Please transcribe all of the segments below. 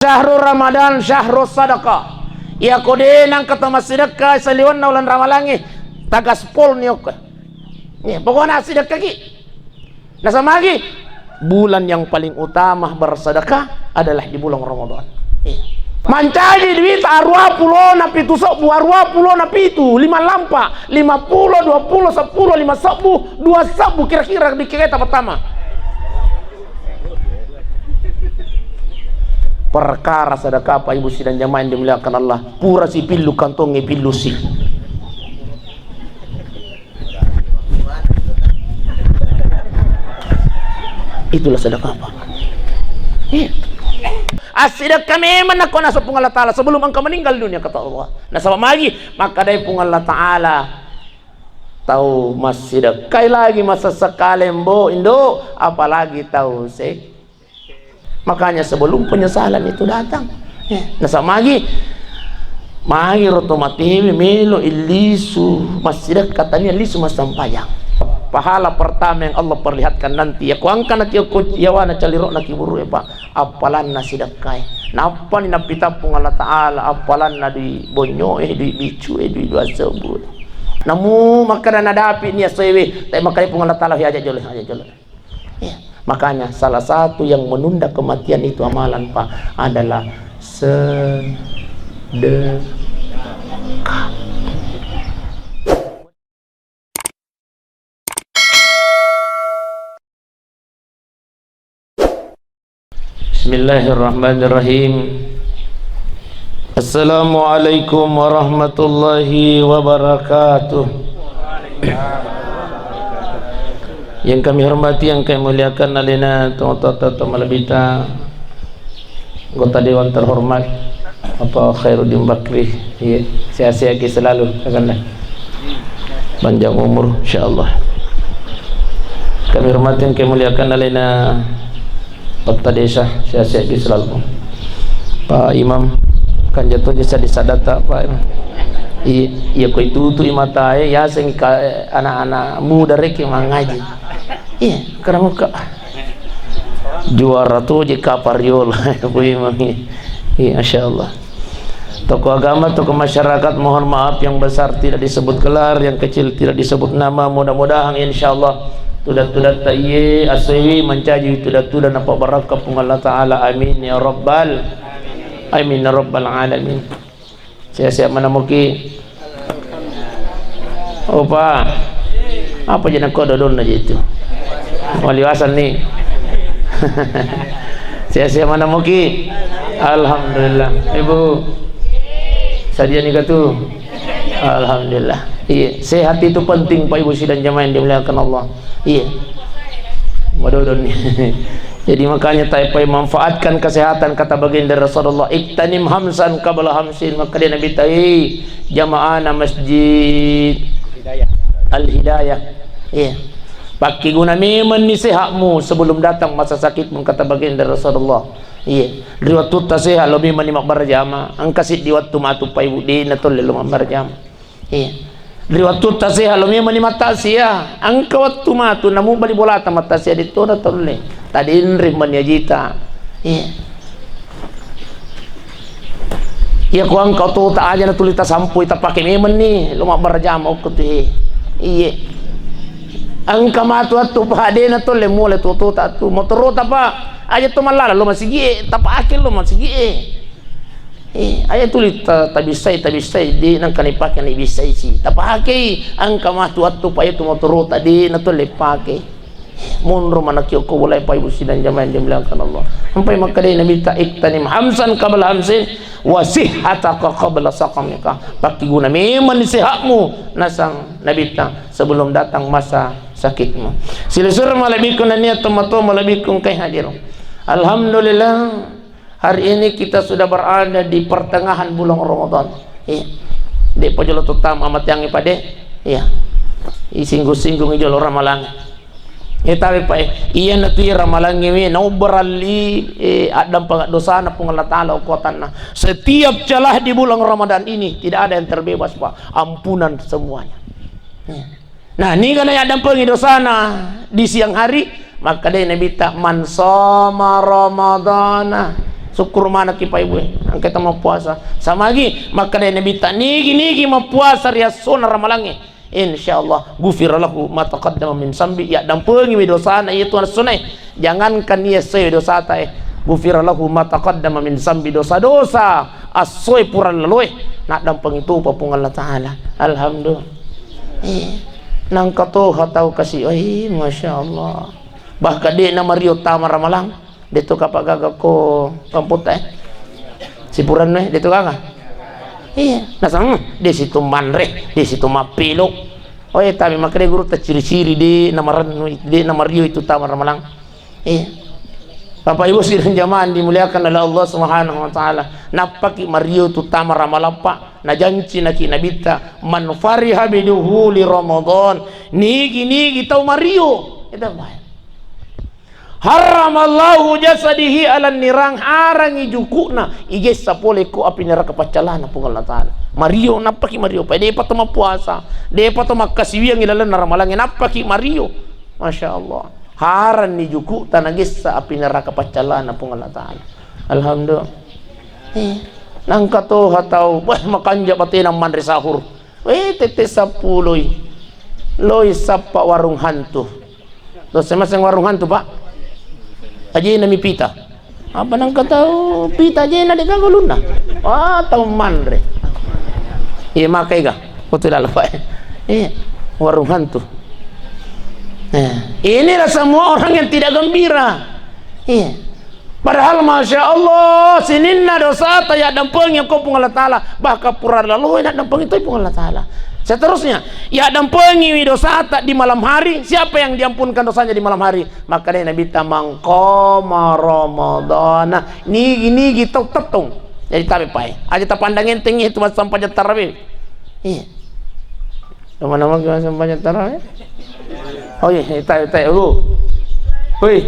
Syahrul Ramadan syahrul sadaqah. Ya kode nang kata sedekah saliwan naulan ramalangi tagas pol niok. Nih pokoknya sedekah ki. Nah sama lagi bulan yang paling utama bersedekah adalah di bulan Ramadan. Mancaji duit arwah pulo na pitu sobu arwah pulo na pitu 5 lampa 50 20 10 5 sabu 2 sabu kira-kira di kereta pertama. Perkara sedekah apa ibu si dan jamaah yang dimuliakan Allah, pura si pilu kantongi pilu si. Itulah sedekah apa? Sedekah memang nak kena sepung Allah Ta'ala sebelum engkau meninggal dunia kata Allah. Nah sama lagi maka dari pung Allah Ta'ala tahu mas sedekah lagi masa sekali mbo indo apalagi tahu sek. Makanya sebelum penyesalan itu datang nah sama lagi magi rotomatiwi melo ilisu masjid katanya lisu mas sampayang pahala pertama yang Allah perlihatkan nanti ya kuangkan nak yawana calirok nak iburu pak apalan na sidakai napa ni napitapung Allah Ta'ala apalan na di bonyo di bicu di dua sebut namu makanan nadapi ni asewe tapi makanya pung Allah Ta'ala aja joleh ya. Makanya salah satu yang menunda kematian itu amalan pak adalah sedekah. Bismillahirrahmanirrahim. Assalamualaikum warahmatullahi wabarakatuh. Yang kami hormati, yang kami muliakan alina tuan-tuan malabita anggota dewan terhormat apa Khairuddin Bakri ya, sehat-sehat selalu akanlah panjang umur insyaallah. Kami hormati, yang kami muliakan alina Kepala Desa sehat-sehat selalu Pak Imam kan jatuh jasa disadata Pak Imam. Iya kau itu mata ya sing anak-anak muda rek yang mengaji. Iya, karena muka juara tuh jika pariol, Bu Imam. Iya, insyaallah. Tokoh agama, tokoh masyarakat, mohon maaf yang besar tidak disebut gelar, yang kecil tidak disebut nama. Mudah-mudahan insyaallah tudat-tudat ta'iye aswi mencaji tudat-tudat nampak barakah pun Allah Ta'ala. Amin ya rabbal amin ya rabbal alamin. Saya siap menemuki Pak apa jenak kau dodon aja itu wali wasan nih. Saya siap menemuki alhamdulillah ibu sadia nikah tuh alhamdulillah. Iya sehat itu penting Pak Ibu dan jamaah yang dimuliakan Allah. Iya dodon nih. Jadi makanya taipai manfaatkan kesehatan kata baginda Rasulullah iktanim hamsan qabla hamsin. Maka dia Nabi tai jamaah masjid Al-Hidayah. Iya. Pakai guna memang ni sehatmu sebelum datang masa sakitmu kata baginda Rasulullah. Iya. Riwayat tu sehat lebih manimak berjama. Angkasit di waktu matu pai budi natul lelum berjama. Iya. Riwayat tu sehat lebih manimak tasia. Angka waktu matu namu bali bola tamat tasia itu natul le. Tadi nrimban ya jita. Iya. Ya ku angkau tu tak aja na tulita sampui tak pakai memang ni lu mak berjama ukut iya. Angka matu atu pade na tu le mole tu tak tu motor apa aja tu malala lu masih gie tak pakai lu masih gie. Aja tulita tabisai di nang kani pakai ni bisai si tak pakai angka matu atu pa itu motor tadi na tu le pakai. Munro manakyo ko walay pa ibu sidan jamaah yang dimuliakan Allah. Sampai maka dia Nabi ta iktanim hamsan qabla hamsin wa sihhataka qabla saqamika. Pakai guna memang sehatmu nasang Nabi ta sebelum datang masa sakitmu. Silisur malabikun niat tomato malabikun kay hadirun. Alhamdulillah hari ini kita sudah berada di pertengahan bulan Ramadan. Di pojok tutam amat yang ipade. Iya. Singgung-singgung ijol ramalang. Tapi Pak iya natu ramalan ngewe nau berali adam dosa na pung Allah Ta'ala ukuatan na setiap celah di bulan Ramadan ini tidak ada yang terbebas Pak ampunan semuanya. Nah ini kan adam pengi dosa na di siang hari maka dia Nabi tak man soma ramadana syukur mana ki pa ibu ang kita mau puasa sama lagi maka dai nabi ta nigi mau puasa ria sunna ramalangi insyaallah gufira lahu ma taqaddama min sambi ya dampengi dosa na itu sunai jangankan ia se dosa ta gufira lahu ma taqaddama min sambi dosa-dosa asoy puran laloy nak dampeng itu papung Allah taala alhamdulillah nang kato hatau kasih masya Allah bahkan dia nama Rio Tamar Malang dia tu kapak gagak ko kamput si puran dia tu gagak iya nasang di situ manre di situ mapilok tapi makanya guru tak ciri-ciri di nama Rio itu Tamar Malang iya Bapak Ibu sidang jamaah dimuliakan oleh Allah Subhanahu wa taala. Napaki Mario tu tamar ramalapa na janji naki nabita man fariha biduhuli Ramadan. Nigi tau Mario. Itu apa? Haramallahu jasadihi ala nirang harangi jukuna ige sapole ko api neraka pacalana pung Allah taala. Mario napaki Mario pa de patoma puasa. De patoma kasiwiang ilalan naramalangin napaki Mario. Masya Allah. Haran ni juku tanagis sa api neraka pacalana pung Allah taala alhamdulillah nang kato hataw makanja pati ng manre sahur tete sapuloy loy sapa warung hantu dos masang warung hantu pak aja nami pita apa nang kataw pita aja na digagulun na taw manre makai ga putulala pa warung hantu. Inilah semua orang yang tidak gembira. Padahal masya Allah sininna dosa ya dampeng yang kau Allah taala bahkan pura lalu nak dampeng itu pun Allah taala. Seterusnya ya dampengi dosa tak di malam hari. Siapa yang diampunkan dosanya di malam hari? Maka dia Nabi tamang qama ramadana nigi tau tetung. Jadi tapi pai aja tak pandangin tinggi itu sampai tarawih. Nama-nama gimana sampai tarawih? Oh iya, tay lu. Woi.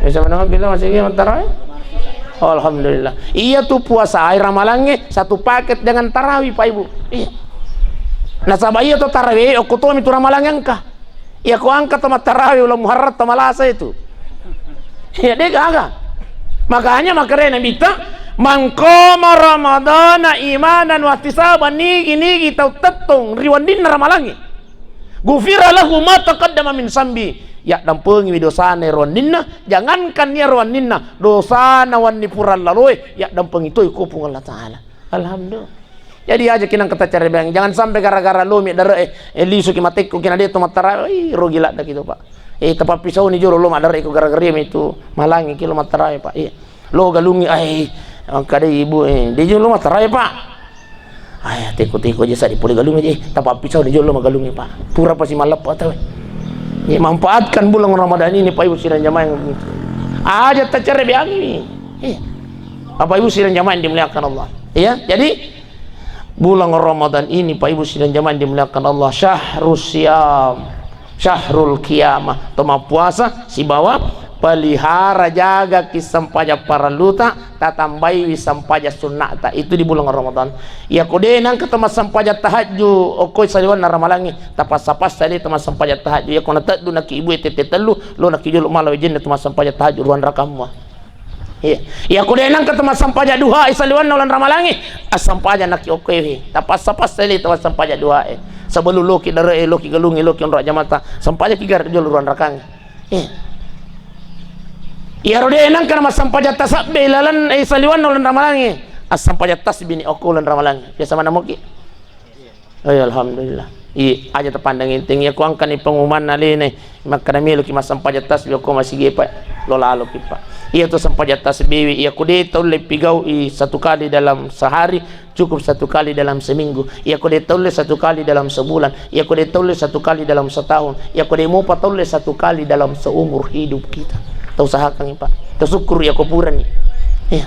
Bisa mana bilang masih gimana tarawih? Oh, alhamdulillah. Iya tuh puasa air ramalangnya satu paket dengan tarawih Pak Ibu. Iya. Nah sabah iya tuh tarawih, aku tuh itu ramalangnya engkah. Iya aku angkat sama tarawih ulah muharram sama lasa itu. Iya dia gak. Makanya Nabi ta man qama ramadana imanan wa ihtisaban nigi tau tetung riwandin ramalangi. Gufira lahu ma taqaddama min sambi ya dampengi dosane roninna jangankan ya roninna dosana wani puran lalu ya dampengi itu ikupung Allah taala alhamdulillah jadi aja kinang kata cara bilang jangan sampai gara-gara lo mi dare lisu ki mateku kina dia tomatara rugi lah dak gitu Pak tepat pisau ni jolo lo madare iku gara-gara itu malangi kilo matara Pak lo galungi kade ibu dia jolo matara Pak teko aja sa di puli galung aja tapa pisau di jolo magalungi Pak pura pasti malap atau manfaatkan bulan Ramadan ini Pak Ibu sidang jamaah yang aja tak cara biang ini Bapak Ibu sidang jamaah yang dimuliakan Allah jadi bulan Ramadan ini Pak Ibu sidang jamaah yang dimuliakan Allah syahrul siyam syahrul qiyamah toma puasa si bawa pelihara jaga kisampaja para luta tatambai wisampaja sunnata itu di bulan Ramadan ya kode nang ketemu sampaja tahajud okoi saliwan naramalangi tapas-tapas tadi teman sampaja tahajud ya kona tadu nak ibu tete telu lo nak julu malau jin teman sampaja tahajud ruan rakamu ya kode nang ketemu sampaja duha saliwan nalan ramalangi asampaja nak okoi tapas-tapas tadi teman sampaja duha sebelum lo ki dare lo ki galungi lo ki onro jamata sampaja kigar julu ruan rakang ya rode nang kana masampaja tasabbe lalan saliwan ulan ramalangi asampaja tasbini okulan ramalangi biasa mana moki alhamdulillah aja terpandangin tinggi aku angkan ni pengumuman naline maka nami lu ki masampaja tasbi aku masih gepa lo lalu kipa tu sampaja tasbi iya kude tole pigau satu kali dalam sehari cukup satu kali dalam seminggu iya kude tole satu kali dalam sebulan iya kude tole satu kali dalam setahun iya kude mau patole satu kali dalam seumur hidup kita tahu usahakan Pak tersyukur ya kuburan nih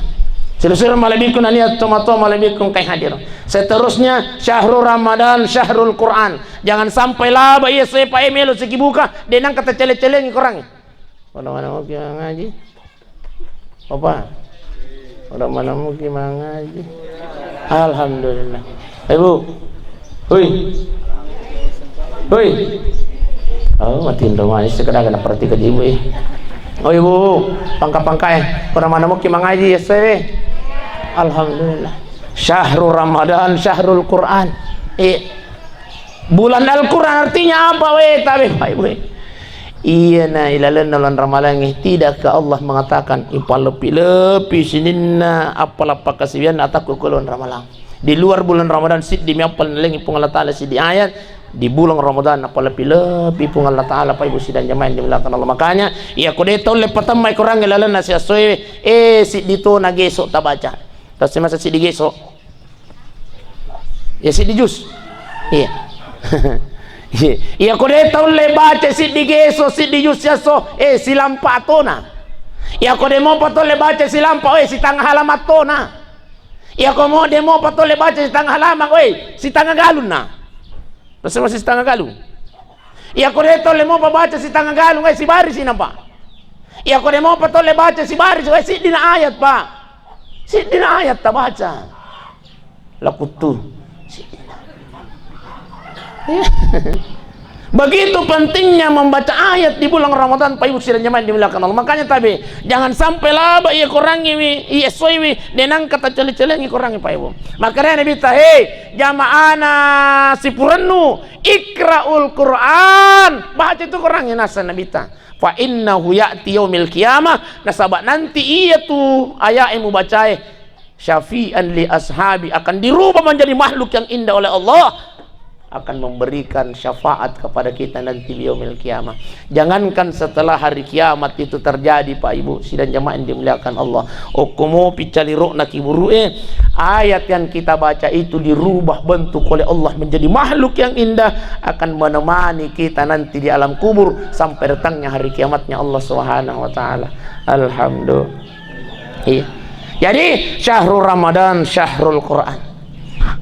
seluruh malaikum naniat tomato malaikum kai hadir seterusnya syahrul Ramadan syahrul Quran jangan sampai lah iya saya Pak Emil segi buka denang kata cele-cele korang mana mau ngaji apa mana mau ngaji alhamdulillah Ibu hoi oh matiin dong ini sekedar kena perhati ke ibu Oh ibu, pangka-pangka kurang mana mau ngaji ya saya. Alhamdulillah. Syahrul Ramadan, syahrul Quran. Bulan Al-Quran artinya apa weh? Tapi Pak Ibu. Iya na ilalan bulan Ramadan tidakkah Allah mengatakan ipal lebih sininna apalah pakasian ataku kulon Ramadan. Di luar bulan Ramadan sid demi apal lengi pung Allah Taala sid di ayat di bulan Ramadan apa lebih pung Allah Taala Pak Ibu sidang jamaah dimulakan Allah. Makanya iya kode tahu le pertama kurang ilalan nasi asoy sid dito nagesok tabaca. Tas masa sid digesok. Ya sid di jus. Iya. Iya kode tahu le baca sid digeso sid di jus yaso silam patona. Iya kode mau patol le baca silam pa si tangah halamat tona. Ya komo demo patole baca si tangga halaman, si tangga galun na. Terus masih si tangga galun. Ya koreto le mo baca si tangga galun, si baris nampak. Ya kode mo patole baca si baris, si dina ayat pak. Si dina ayat tak baca. Lakutu. Si dina. Begitu pentingnya membaca ayat di bulan Ramadan Pak Ibu sidang jemaah dimuliakan Allah. Makanya tabi jangan sampai laba ia kurangi iya soiwi denang kata celi-celengi kurangi Pak Ibu. Makanya Nabi tahe jamaana sipurenu ikraul Quran baca itu kurangi nasa Nabi ta fa innahu ya'ti yaumil qiyamah nasabak nanti iya tu ayat yang membaca syafi'an li ashabi akan dirubah menjadi makhluk yang indah oleh Allah, akan memberikan syafaat kepada kita nanti di yaumil kiamah. Jangankan setelah hari kiamat itu terjadi Pak Ibu sidang jamaah yang dimuliakan Allah. Okumo picalirokna kiburu ayat yang kita baca itu dirubah bentuk oleh Allah menjadi makhluk yang indah, akan menemani kita nanti di alam kubur sampai datangnya hari kiamatnya Allah Subhanahu wa taala. Alhamdulillah. Iya. Jadi syahrul Ramadan, syahrul Quran.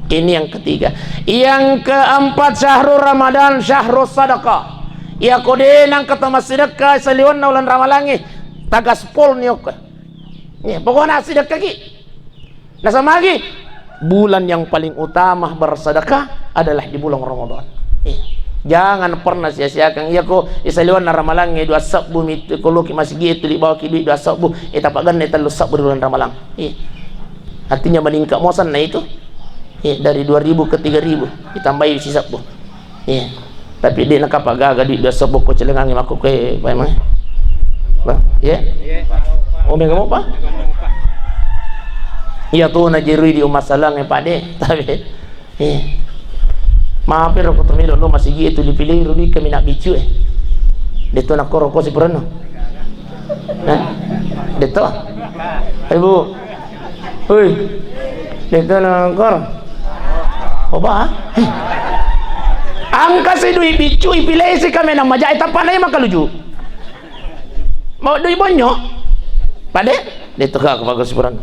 Ini yang ketiga. Yang keempat syahrul Ramadan, syahrul sadaqah. Ya kode nang ketama sedekah seliwan na ulan ramalangi tagas pol niok. Nih pokoknya sedekah ki. Nah sama lagi bulan yang paling utama bersedekah adalah di bulan Ramadan. Jangan pernah sia-siakan iya ko isaliwan na ramalangi dua sabbu mit koloki masih gitu di bawah kidi dua sabbu tapagan eta lu sabbu di bulan ramalang. Artinya meningkat mosan na itu. Dari 2.000 ke 3.000 ditambahi sisa bu. Tapi dia nak apa gaga di dah sebok ko celengangi makuk ke apa emang bang oh mega mau pak iya tuh najeri di umat salang pak de tapi maaf ya rokok temilo lo masih gitu dipilih rubi kami nak bicu dia tuh nak koroko si perano dia tuh ibu dia tuh nak korok apa? Angka si duit bicu ipilih si kami nama jahit apa na yang makaluju mau duit bonyo pada dia tegak bagus kurang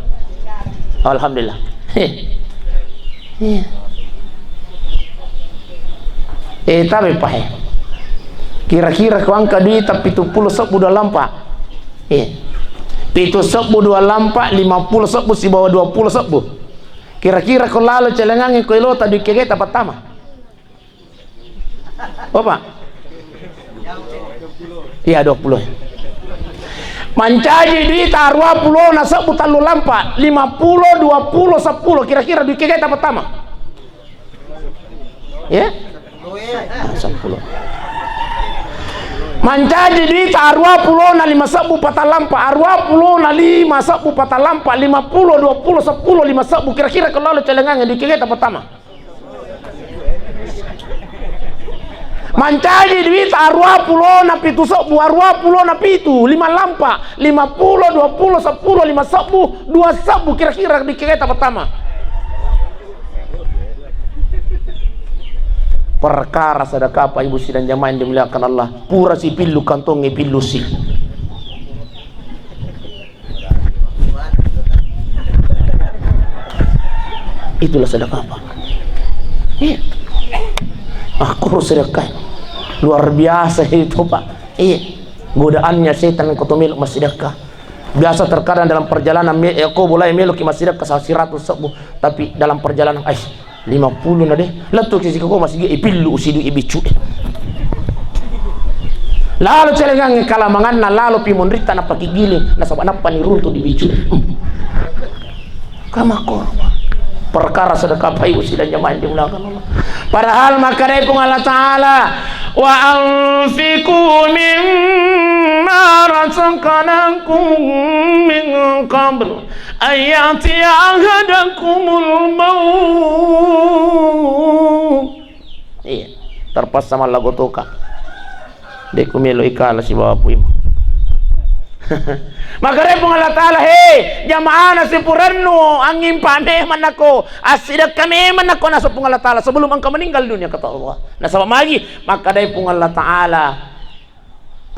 alhamdulillah tapi pak kira-kira ku angka duit tapi 70 sok udah lampak pitu sok udah lampak 50 sok si bawah 20 sok bu. Kira-kira kalau lalu celengangi ko ilo tadi kege apa tama? Apa? Iya 20. Mancaji duit 20 na sok butalu lampa 50 20 10 kira-kira duit kege apa tama? Ya? 10. Mancaji duit 20 na 5 sabu patalampa 20 na 5 sabu patalampa 50 20 10 5 sabu kira-kira kalau lo celengangnya di kege apa pertama mancaji duit 20 na pitu sabu 20 na pitu 5 lampa 50 20 10 5 sabu 2 sabu kira-kira di kege apa pertama perkara sedekah Pak Ibu sidang jamaah yang dimuliakan Allah pura si pilu kantongi pilu si itulah sedekah Pak iya aku harus sedekah luar biasa itu Pak iya godaannya setan yang kotomil mas sedekah biasa terkadang dalam perjalanan aku boleh meluk mas sedekah 100 sebu tapi dalam perjalanan 50 na deh lato kisi ko masih ipilu usidu ibicu lalu celengang kalamangan na lalu pimonrita na pakigiling na sabana panirunto di bicu kamakor perkara sedekah payu sila nyaman di belakang Allah. Padahal maka dari Allah Ta'ala wa anfiqu mimma razaqnakum min qabl ayati ahadakumul maut. Iya, terpas sama lagu toka deku melo ikala si bawa puimo. Maka repong Allah Ta'ala, hei jamaah nasi purannu angin pane manako asidak kami manako nasa pung Allah Ta'ala sebelum engkau meninggal dunia kata Allah. Nah sama lagi maka repong Allah Ta'ala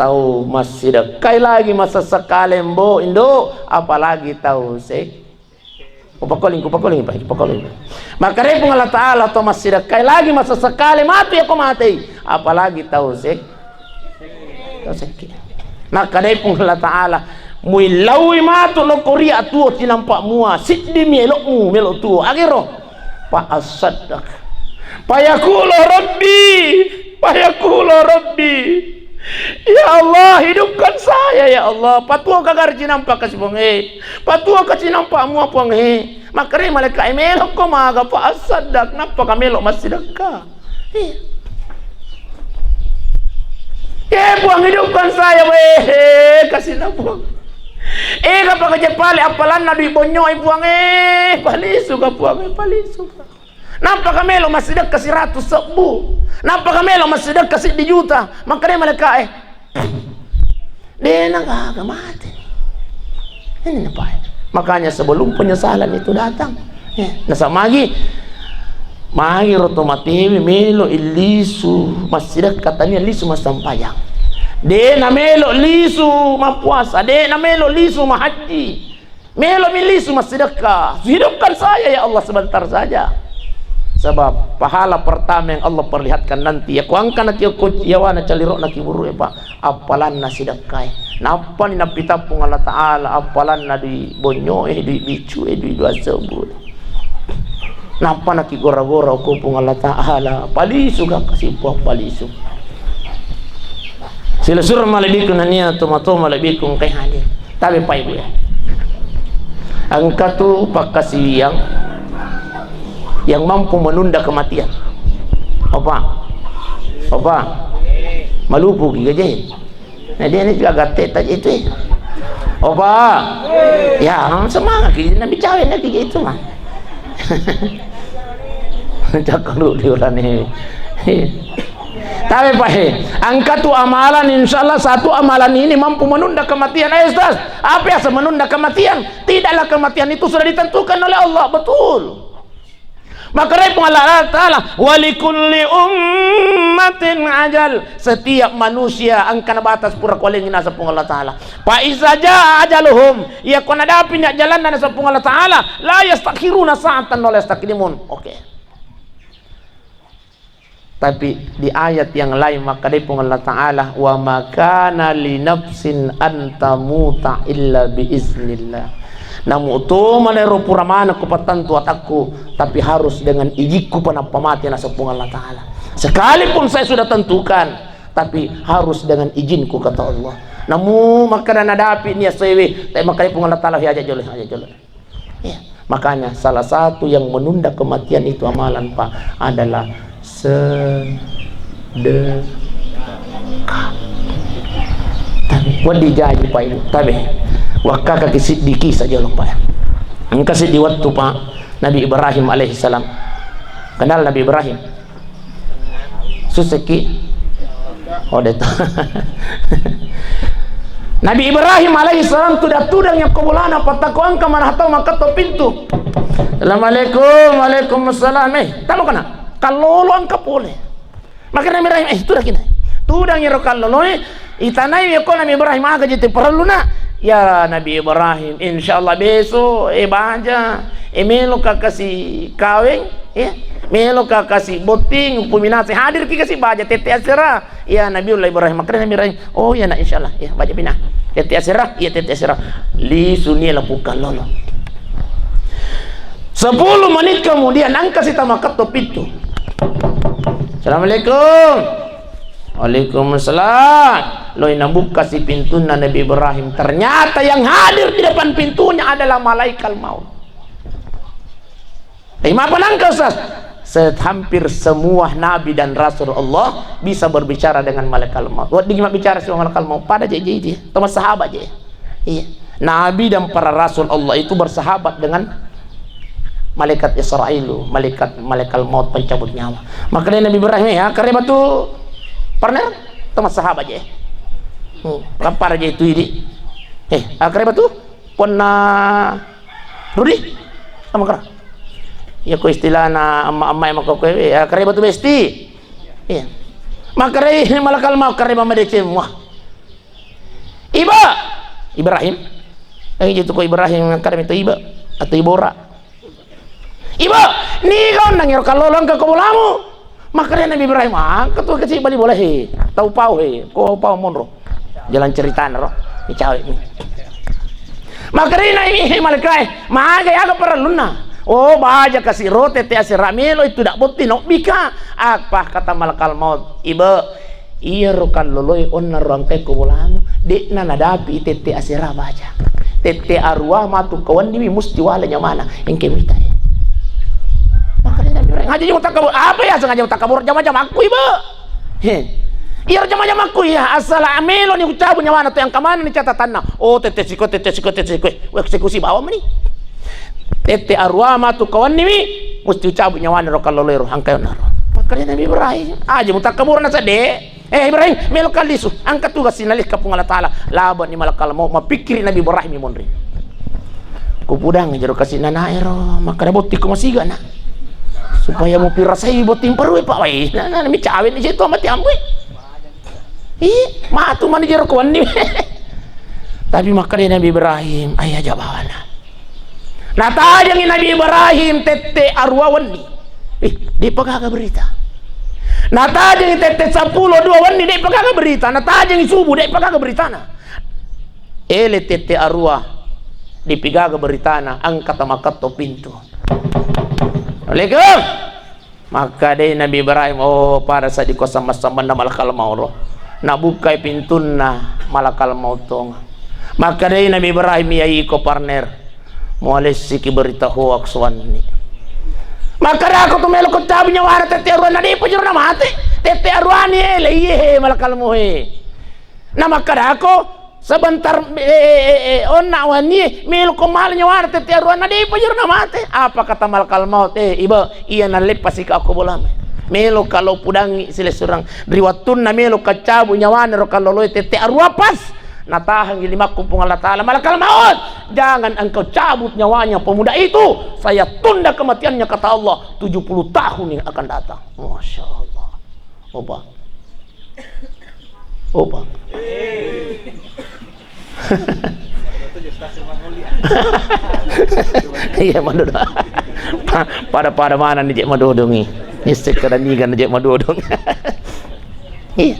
tahu masih kai lagi masa sekali mbo indo apalagi tahu sek kupakoling pak kupakoling. Maka repong Allah Ta'ala tahu masih kai lagi masa sekali mati aku mati apalagi tahu sek tahu sek. Maka dari pun Allah Ta'ala mui lawi matu lo koria tuo tinampak mua siddi melok mu melok tuo agero pa asaddak payakulu rabbi ya Allah hidupkan saya ya Allah patuo kagar tinampak kasih bonge patuo kasih nampak mua bonge maka dari malaikat melok ko maga pa asaddak napa ka melok masidaka buang hidupkan saya weh kasih na buang kapag kajapali apalan na di bonyo buang palisu ka buang palisu ka napa kamelo masidak kasi 100 sebu napa kamelo masidak kasi 1 juta makanya malaka dia nang mati ini apa makanya sebelum penyesalan itu datang nasa magi rotomatiwi melo ilisu masidak katanya lisu masampayang de na melo lisu mapuasa de na melo lisu mahaji melo milisu masidakah hidupkan saya ya Allah sebentar saja sebab pahala pertama yang Allah perlihatkan nanti ya kuangkan nanti yawana calirok na kiburu pak apalan na sidakah napa ni napitapung Allah Ta'ala apalan na di bonyo di bicu di dua sebut napa na kigora-gora kupung Allah Ta'ala palisu ka kasih palisu sila surah malibikun nania tomatoma malibikun kay hadir tapi pa ibu ya angka tu pakasi yang mampu menunda kematian apa malupu gigaje nah dia ini juga gatet aja itu apa ya semangat kita nabi cawin lagi gitu mah cakap lu diulang ini tapi Pak angka tu amalan insyaallah satu amalan ini mampu menunda kematian. Ustaz, apa yang menunda kematian? Tidaklah kematian itu sudah ditentukan oleh Allah, betul. Maka dari Allah Ta'ala walikulli ummatin ajal, setiap manusia angkana batas pura kualing nasa pung Allah Ta'ala pa isaja ajaluhum ya kuna dapin jalan nasa pung Allah Ta'ala la yastakhiruna sa'atan wa la yastaqdimun. Oke. Tapi di ayat yang lain maka dari Allah Ta'ala wa makana li nafsin antamuta illa biiznillah namu to manero puramana ko patantu ataku tapi harus dengan ijiku panapa mati na sapung Allah Ta'ala sekalipun saya sudah tentukan tapi harus dengan izinku kata Allah namu maka nadapi niya sewe tapi maka Allah Ta'ala aja jole ya makanya salah satu yang menunda kematian itu amalan Pak adalah sedekah. Tapi wadi jaji Pak Ibu. Tapi wakaka kisidiki saja loh Pak. Engkau di waktu Pak Nabi Ibrahim alaihissalam. Kenal Nabi Ibrahim? Suseki. Oh itu. Nabi Ibrahim alaihissalam tudang yang kubulana patakuan ke mana tahu maka to pintu. Assalamualaikum, waalaikumsalam. Tahu kana? Kalau lo angkat boleh. Maka Nabi Ibrahim itu dah kita. Tudang yang kalau lo itanai ya kau Nabi Ibrahim agak jadi perlu nak. Ya Nabi Ibrahim, insyaallah besok baja, melo kasih kawin, ya. Melo kasih boting, puminasi hadir kasih baja tete asira. Ya Nabiullah Ibrahim, maka Nabi Ibrahim, oh ya nak insyaallah, ya baca pinah. Tete asira, ya tete asira. Li sunni lakukan lolo. 10 menit kemudian angka si tamakat top itu. Assalamualaikum. Waalaikumsalam. Loy nabuka si pintunya Nabi Ibrahim. Ternyata yang hadir di depan pintunya adalah malaikat maut. Apa langkah Ustaz? Hampir semua nabi dan rasul Allah bisa berbicara dengan malaikat maut. Waktu dia bicara sama malaikat maut pada jadi dia, teman sahabat aja. Iya. Nabi dan para rasul Allah itu bersahabat dengan malaikat Israel, malaikat maut pencabut nyawa. Makanya Nabi Ibrahim ya, karena batu partner teman sahabat aja. Lapar aja itu ini. Karena batu pona Rudi sama kera. Ya ko istilah na amma yang mako ya karena batu besti. Iya. Makanya malaikat maut karena mamedecem wah. Ibrahim. Itu ko Ibrahim karena itu iba atau ibora. Iba, ni kau nangir kalau langkah kau bolamu. Makanya Nabi Ibrahim ketua kecil balik boleh tahu pau kau pau monro. Jalan cerita naro, ni cawe ni. Makanya Nabi malaikat, maga ya perlu na. Oh baja kasih rote te asir ramelo itu dak bukti nok bika. Apa kata malaikat maut? Iba, iya rokan loloi onna rangkai kau bolamu. Dek na nadapi tete asira baja. Tete arwah matu kawan dimi musti walanya mana yang kemita. Makanya Nabi Ibrahim ngaji tak kabur apa ya sengaja tak kabur jam-jam aku iba iya jam-jam aku ya asal amelo ni ucapu nyawana tu yang kemana ni catatan na oh tete siko eksekusi bawa meni tete arwah matu kawan ni mesti ucapu nyawana ro kalau lero angkai naro. Makanya Nabi Ibrahim aja tak kabur na sade Ibrahim melo kalisu angkat tugas sinalih ka Allah taala laban ni malakal mau mapikir Nabi Ibrahim monri kupudang jero kasih nanaero maka boti ko masiga na supaya mau pirasai botim perwe pak wai nah mi cawin di situ mati ambui matu mani jero kawan ni tapi makanya Nabi Ibrahim ayah jabawana nah tajangin Nabi Ibrahim tete arwawan ni di pagaga berita nah tajangin tete 10 2 wani di pagaga berita nah tajangin subuh di pagaga berita na ele tete arwah di pagaga berita na angkat makat to pintu. Assalamualaikum. Maka deh Nabi Ibrahim pada saat di kosa sama-sama malakal maut nak buka pintu na malakal maut maka deh Nabi Ibrahim ya iko partner mualis siki berita hoax wani maka aku tu melo ko tabinya wara tete arwana di pujur na mati tete arwani le iye malakal mohe na maka aku sebentar onna wani mil ko malnya war tete arwana di pujur na mate apa kata malakal maut iba iya na lepas ka aku bolam melo kalau pudangi sile surang riwatun na melo kacabu nyawana ro kalau loe tete arwa pas natahang lima kupung Allah taala malakal maut jangan engkau cabut nyawanya pemuda itu saya tunda kematiannya kata Allah 70 tahun yang akan datang. Masya Allah opa iya madodong pada mana nih jek madodong nih nyesek kada nigan jek madodong iya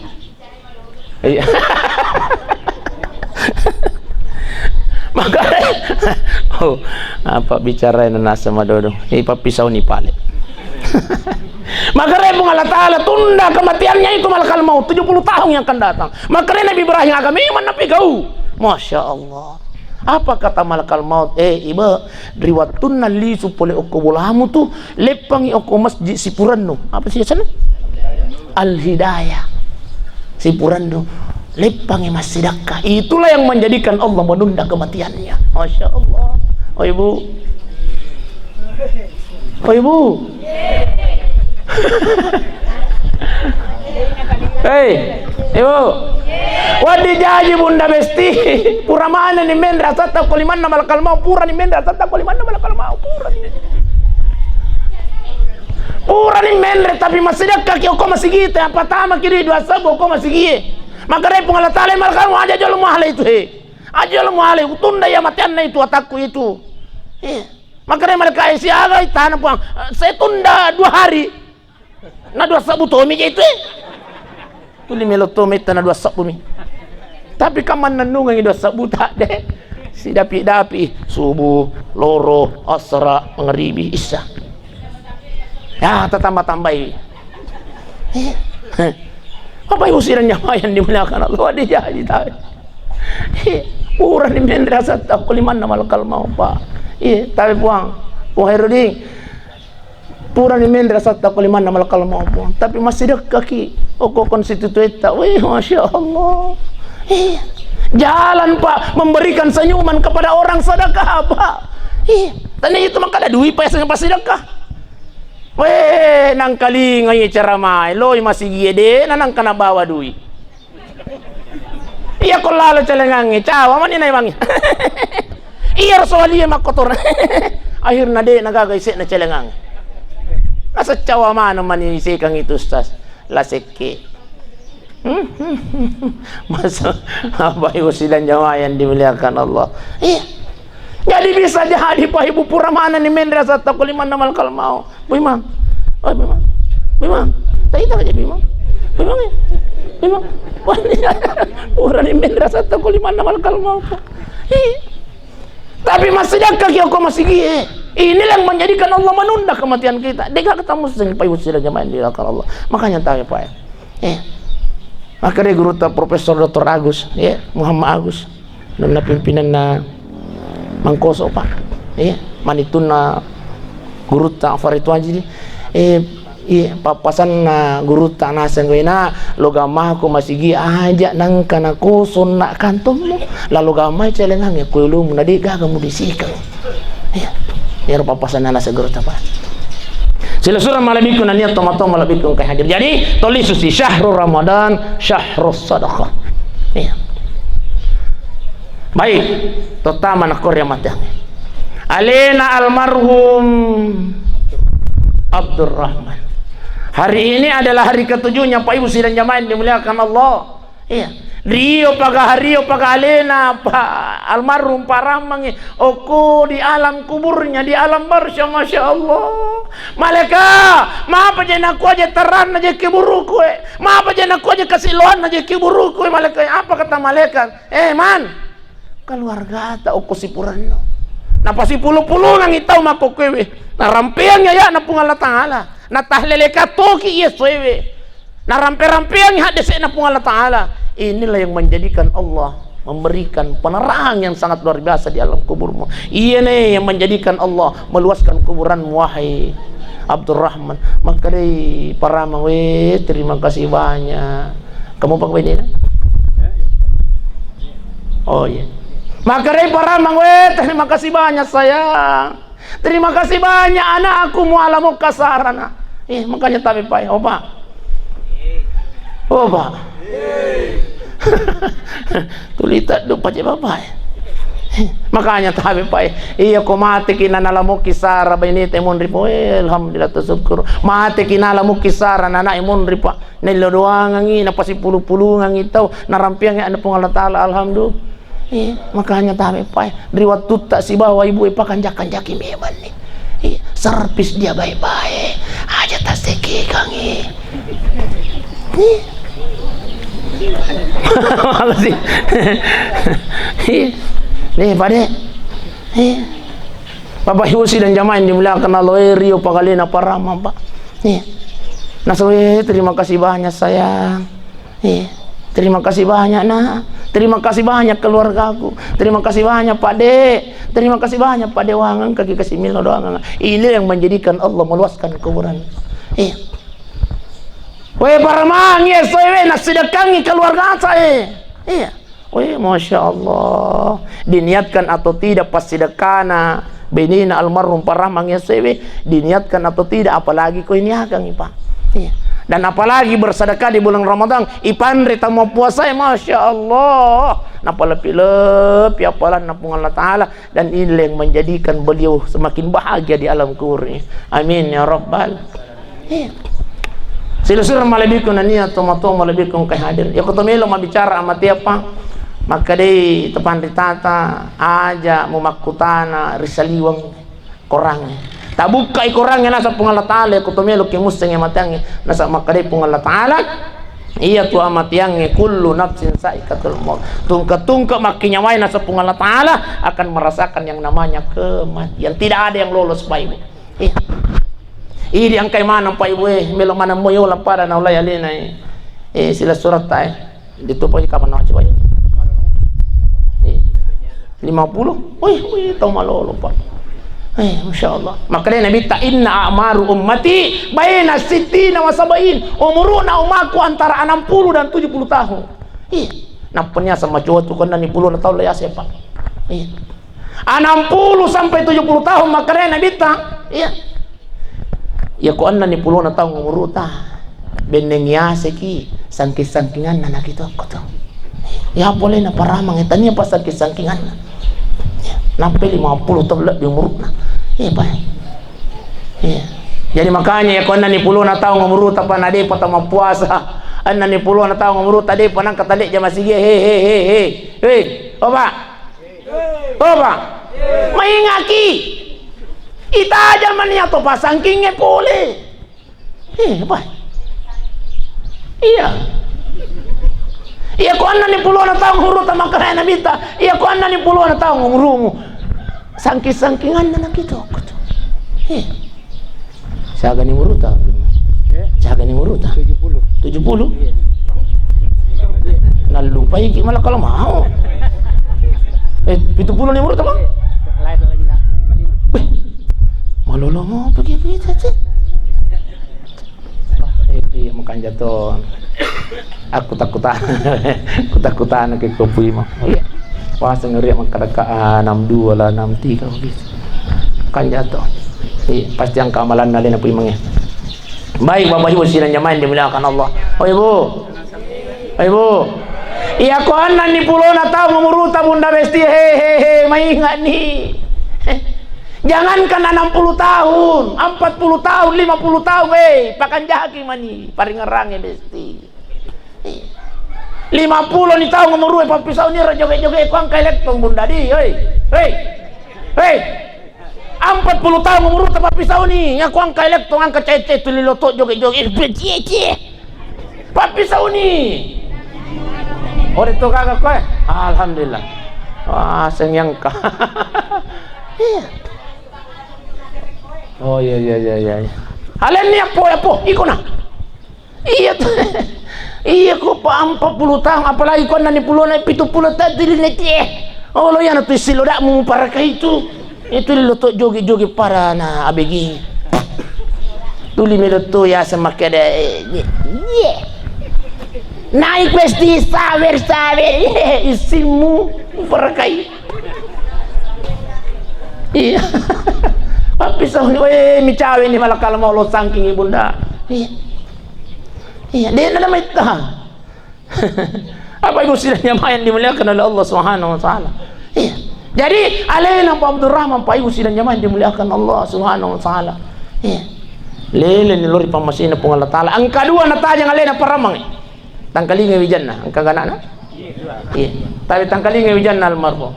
maka apa bicara nasa madodong pak pisau nih pale maka rebung Allah Ta'ala tunda kematiannya itu malakal maut 70 tahun yang akan datang. Maka Nabi Ibrahim agama iman nabi kau Masya Allah apa kata malakal maut iba riwatun nali supole oko bolamu tu lepangi oko masjid Sipurando apa sih sana Al-Hidayah Sipurando lepangi masjid Dakar itulah yang menjadikan Allah menunda kematiannya. Masya Allah ibu ibu wadi jaji bunda besti pura mana ni mendra sata koliman na malakal mau pura ni mendra sata koliman na malakal mau pura ni mendra tapi masih dekat kau masih gitu yang pertama kiri 2 sabu kau masih gitu maka repung Allah Ta'ala malakal mau aja jolo mahal itu aja jolo mahal tunda ya matian itu atakku itu maka malaikat siaga tanah puang saya tunda 2 hari na 2 sabu tomi itu tuli melo tomi tanah 2 sabu mi tapi kaman nanungan 2 sabu tak deh si dapi subuh loro asra maghribi isya ya tambah Apa yung usiran niya mayan dimuliakan Allah di jadi tayo. Pura ni Mendra sa kuliman na malakal mau pa. Tapi puang Heruding pura ni Mendra sa kuliman na malakal mau puang. Tapi masih dekat kaki. Oko konstitueta. Wih, masya Allah. Jalan Pak memberikan senyuman kepada orang sedekah Pak. Tanya itu maka ada duit Pak yang pasti sedekah. Weh, nang kali ngayi ceramai, loy masih gede, nanang kena bawa duit. Iya kau lalu celengangi, cawa mana ini bang? Iya soalnya mak kotor. Akhirnya deh nagagay set na celengang. Asa cawa mana mani sekang itu ustaz, laseke. Masa apa ibu sidang jamaah yang dimuliakan Allah. Iya. Jadi bisa jadi Pak Ibu pura mana ni Mendra satu kuliman namal kalau mau. Bimang. Oh bimang. Bimang. Tadi tak aja bimang. Bimang ya. Bimang. Pura ni Mendra satu kuliman namal kalau mau. Tapi masih jaga kau masih gie. Inilah yang menjadikan Allah menunda kematian kita. Dia ketemu dengan Pak Ibu sidang jamaah yang dimuliakan Allah. Makanya tahu ya Pak. Makanya guru Profesor Dr. Agus, Muhammad Agus, dan pimpinan Mangkoso Pak, manitun na guru ta farit wajib, papasan na guru ta nasan ko na logamah ko masigi aja nang kana ko sunna kantom mo, lalu gamay celengang ya kulum na di gaga mo disikang, papasan na nasa guru ta Pak. Sila surah malabikun na niya tomato malabikun kay hadir. Jadi tulis si syahrul Ramadan, syahrul sadaqah. Baik, terutama nak Korea matang. Alena almarhum Abdurrahman. Hari ini adalah hari ketujuhnya Pak Ibu sidang jamaah yang dimuliakan Allah. Rio paga alena Pak almarhum Paramang oko di alam kuburnya di alam barsya masya Allah. Malaikat, maaf aja nak aja teran aja kiburuku. Maaf aja nak aja kasiluan aja kiburuku malaikat. Apa kata malaikat? Man. Keluarga ata oko sipuran no. Na pasipulu-pulu nang itaw makokewe. Na rampeangnya ya na pung Allah Ta'ala. Na tahlele katoki iya sewe. Na rampe-rampeangnya hadese na pung Allah Ta'ala. Inilah yang menjadikan Allah memberikan penerang yang sangat luar biasa di alam kuburmu. Iya nih yang menjadikan Allah meluaskan kuburan wahai Abdurrahman. Maka deh para mawe terima kasih banyak. Kamu pakai ini? Oh iya. Maka dari para mangwe, terima kasih banyak sayang. Terima kasih banyak anakku mualamu kasarana. Makanya tapi Pak, Pak. Tulitat do paje Bapak. Makanya tapi Pak, iya ko mati kinanalamu kisara bini temon ripo. Alhamdulillah tersyukur. Mati kinalamu kisara nana imon ripo. Nilodoang ngi napasipulu-pulu ngi tau narampiang ya pung Allah Taala alhamdulillah. Makanya tahu Pak, dari waktu tak si bawa ibu kanjak-kanjaki meban nih. Servis dia baik-baik, aja tak seki kangi. Makasih. Nih Pak Dek. Bapak Ibu sidang jamaah yang dimuliakan Allah, Rio pakalina parama Pak. Nasawe terima kasih banyak sayang. Terima kasih banyak nak. Terima kasih banyak keluargaku. Terima kasih banyak Pak Dek. Terima kasih banyak Pak Dewangan kaki kasih milo doang. Ini yang menjadikan Allah meluaskan kuburan. Weh Paramang ya saya nak sedekangi keluarga saya. Weh masya Allah. Diniatkan atau tidak pas sedekana benina almarhum Paramang ya saya diniatkan atau tidak apalagi kau ini akan Pak. Dan apalagi bersedekah di bulan Ramadan ipandri tamu puasa masya Allah napa lebih apalan napung Allah Ta'ala dan ini yang menjadikan beliau semakin bahagia di alam kubur. Amin ya Rabbal. Silusur malabikun niat tomato malabikun kay hadir ya kutumelo mabicara amati apa maka deh tepan ditata aja mumakutana risaliwang korangnya tabuka ikorangnya nasa pung Allah Ta'ala kutumelo kimuseng matang nasa makadai pung Allah Ta'ala iya tu amat yang kullu nafsin saikatul maut tungka makinyawai nasa pung Allah Ta'ala akan merasakan yang namanya kematian. Tidak ada yang lolos Pak Ibu. Ini yang kay mana Pak Ibu melo mana moyo la para na ulay alina Sila surat tayo. Dito po kapan na coba. 50. Wih, tahu malolo pa. Masya Allah. Makanya Nabi ta inna a'maru ummati baina sittina wa sabain. Umuruna umaku antara 60 dan 70 tahun. Nampaknya sama cowok tu kan 60 tahun lah ya siapa. 60 sampai 70 tahun makanya Nabi ta. Ya ko anna ni 10 tahun umuruta. Beneng ya seki sangkis-sangkingan anak itu aku tu. Ya boleh na paramang itanya pas sangkis-sangkingan. Nampai 50 tahun di umurna. Pak. Jadi makanya ya ko anna ni 10 tahun umuruta pa nade patama puasa. Anna ni 10 tahun umuruta de panang katalik jama sige Oba. Maingaki. Ita aja mania to pasangkingnya boleh. Apa? Iya ko anna ni 10 tahun umuruta makanya Nabi ta. Iya ko anna ni 10 tahun umurumu. Sangkis-sangkingan na nakito. Saga ni muruta. Saga ni muruta. 70. Nalupai ki malah kalau mau. 70 ni muruta bang. Lain lagi nak. Malolo mau pergi saja. Makan jatuh. Aku takutan ke kopi mah. Puasa ngeriak makadaka 62 lah 63 begitu. Kan jatuh. Pasti yang keamalan nalin apa imangnya. Baik Bapak Ibu sidang jamaah dimuliakan Allah. Oh Ibu. Iya ko anna ni 10 tahun umuruta bunda besti maingat nih. Jangankan 60 tahun, 40 tahun, 50 tahun pakan jaki mani paring ngerang besti. 50 ni tahun umur papisau ni joget-joget kuang kelektong bunda di. Hei. 40 tahun umur papisau ni nya kuang kelektong angka cece tu lilotok joget-joget cie. Papisau ni. Ore to kagak koe. Alhamdulillah. Wah, sengyang ka. Oh iya. Halen ni apa? Iko na. Iya tuh. Iya ko pa 40 tahun apalagi ko na ni 10 na 70 tahun diliti. Oh lo yan tu silodak mo para ka itu. Itu lo to jogi para na abegi. Tuli melo to ya semakada. Naik pasti sawer isimu para kai. Iya. Tapi soalnya mi cawe ni malah kalau mau lo sangking ibunda. Iya, dia nama itu. Apa ibu sidangnya main dimuliakan oleh Allah Subhanahu wa taala. Iya. Jadi alaina Pak Abdul Rahman Pak ibu sidangnya main dimuliakan Allah Subhanahu wa taala. Iya. Lele ni lori pamasina pung Allah taala. Ang kadua na tajang alaina paramang. Tangkalinga wijanna, ang kaganana? Iya. Tapi tangkalinga wijanna almarhum.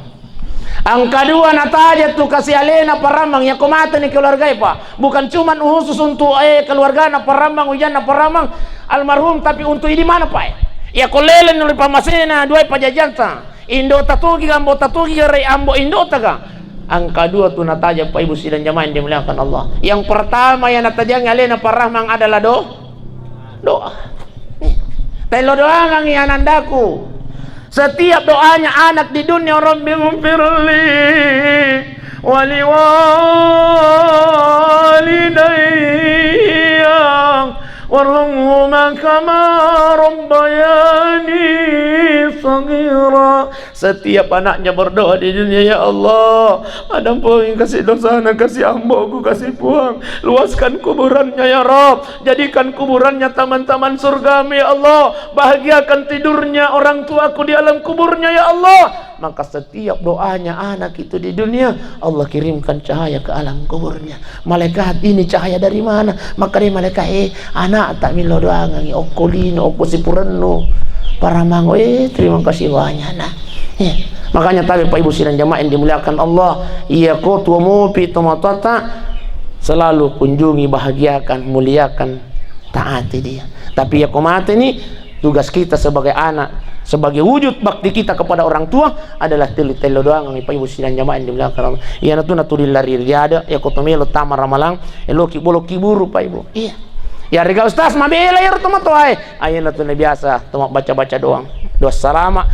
Ang kedua nataja tu kasih alena paramang yang kumata ni keluarga pa. Bukan cuma khusus untuk keluarga na paramang ujan na paramang almarhum tapi untuk ini mana pa? Ya kolelen nuli pamasena dua pajajanta. Indo tatugi gambo tatugi re ambo indo taga. Ang kedua tu nataja pa ibu sidang jamaah yang dimuliakan Allah. Yang pertama yang nataja alena paramang adalah doa. Telo doa ngang anandaku. Setiap doanya anak di dunia Rabbi ghfirli wa liwalidayya warhamhuma kama rabbayani saghira. Setiap anaknya berdoa di dunia, ya Allah, ampuni kasih dosa anak, kasih amboku, kasih puang, luaskan kuburannya ya Rabb, jadikan kuburannya taman-taman surgamu ya Allah, bahagiakan tidurnya orang tuaku di alam kuburnya ya Allah. Maka setiap doanya anak itu di dunia, Allah kirimkan cahaya ke alam kuburnya. Malaikat ini cahaya dari mana? Maka dia malaikat anak tak milo doa ngangi okolino okosipureno para mango terima kasih banyak nak. Makanya tapi Pak Ibu sidang jamaah yang dimuliakan Allah, iya ko tuamu pi tomatata selalu kunjungi, bahagiakan, muliakan, taati dia. Tapi ya komate ini tugas kita sebagai anak, sebagai wujud bakti kita kepada orang tua adalah telo doang ng Pak Ibu sidang jamaah yang dimuliakan Allah. Iya na tu natulil lari riada ya ko tumelo tama ramalang eloki bolo kiburu Pak Ibu. Iya. Ya rega ustaz mabela ya tuma to ay. Ayun na to na biasa, tuma baca-baca doang. Doa salama